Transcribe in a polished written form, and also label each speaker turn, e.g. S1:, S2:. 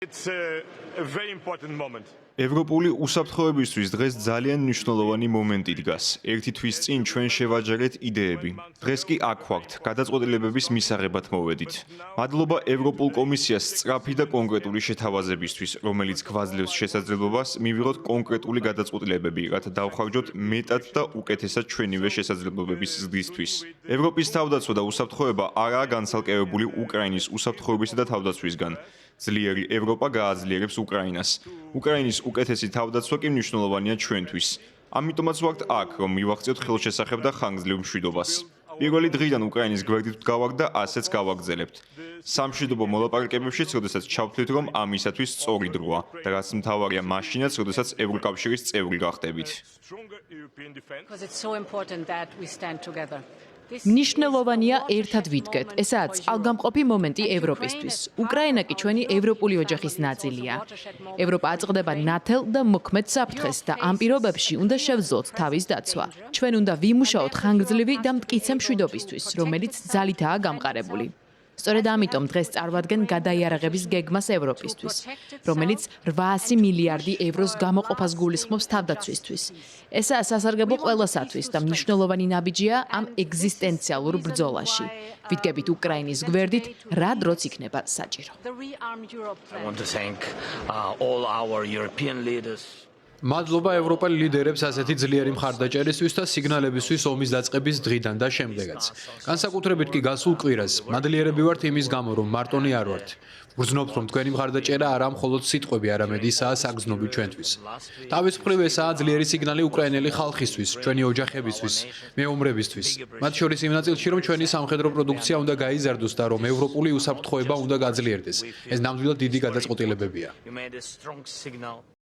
S1: It's a very important moment.
S2: ევროპული უსაფრთხოებისთვის დღეს ძალიან მნიშვნელოვანი მომენტი დგას. ერთი თვის წინ ჩვენ შევაჯერეთ იდეები. დღეს კი აქ ვართ, გადაწყვეტილებების მისაღებად მოვედით. მადლობა ევროპულ კომისიას სწრაფი და კონკრეტული შეთავაზებისთვის, რომელიც გვაძლევს შესაძლებლობას მივიღოთ კონკრეტული გადაწყვეტილებები, რათა დავხარჯოთ მეტად და უკეთესად ჩვენივე შესაძლებლობების ზრდისთვის. ევროპის თავდაცვა და უსაფრთხოება არაა განცალკევებული უკრაინის უსაფრთხოებისა და თავდაცვისგან. ძლიერი ევროპა გააძლიერებს უკრაინას. უკრაინის უკეთესი თავდაცვა კი მნიშვნელოვანია ჩვენთვის. ამიტომაც ვართ აქ, რომ მივახციოთ ხელშესახებ და ხანგრძლივ მშვიდობას. პირველი დღიდან უკრაინის გვერდით ვდგავართ და ასეც გავაგრძელებთ. სამშვიდობო მოლაპარაკებებშიც, როდესაც ჩავთვლით, რომ ამისათვის სწორი დროა და რაც მთავარია მაშინაც, როდესაც ევროკავშირის წევრი გახდებით.
S3: მნიშვნელოვანია ერთად ვიდგეთ. ესაა წყალგამყოფი მომენტი ევროპისთვის. უკრაინა კი ჩვენი ევროპული ოჯახის ნაწილია. ევროპა აწყდება ნათელ და მოქმედ საფრთხეს და ამ პირობებში უნდა შევძლოთ თავის დაცვა. ჩვენ უნდა ვიმუშაოთ ხანგრძლივი და მტკიცე მშვიდობისთვის, რომელიც ძალითაა გამყარებული. სწორედ ამიტომ დღეს წარვადგენ გადაიარაღების გეგმას ევროპისთვის, რომელიც 800 მილიარდი ევროს გამოყოფას გულისხმობს თავდაცვისთვის. ესაა სასარგებლო ყველასათვის და მნიშვნელოვანი ნაბიჯია ამ ეგზისტენციალურ ბრძოლაში. ვიდგებით უკრაინის გვერდით, რა დროც იქნება საჭირო.
S4: მადლობა ევროპელ ლიდერებს ასეთი ძლიერი მხარდაჭერისთვის და სიგნალებისთვის ომის დაწყების დღიდან და შემდეგაც. განსაკუთრებით კი გასულ კვირას მადლიერები ვართ იმის გამო, რომ მარტონი არ ვართ. ვგრძნობთ, რომ თქვენი მხარდაჭერა არა მხოლოდ სიტყვები, არამედ ისაა საგრძნობი ჩვენთვის. თავის მხრივ ესაა ძლიერი სიგნალი უკრაინელი ხალხისთვის, ჩვენი ოჯახებისთვის, მეომრებისთვის. მათ შორის იმ ნაწილში, რომ ჩვენი სამხედრო პროდუქცია უნდა გაიზარდოს და რომ ევროპული უსაფრთხოება უნდა გაძლიერდეს. ეს ნამდვილად დიდი გადაწყვეტილებებია.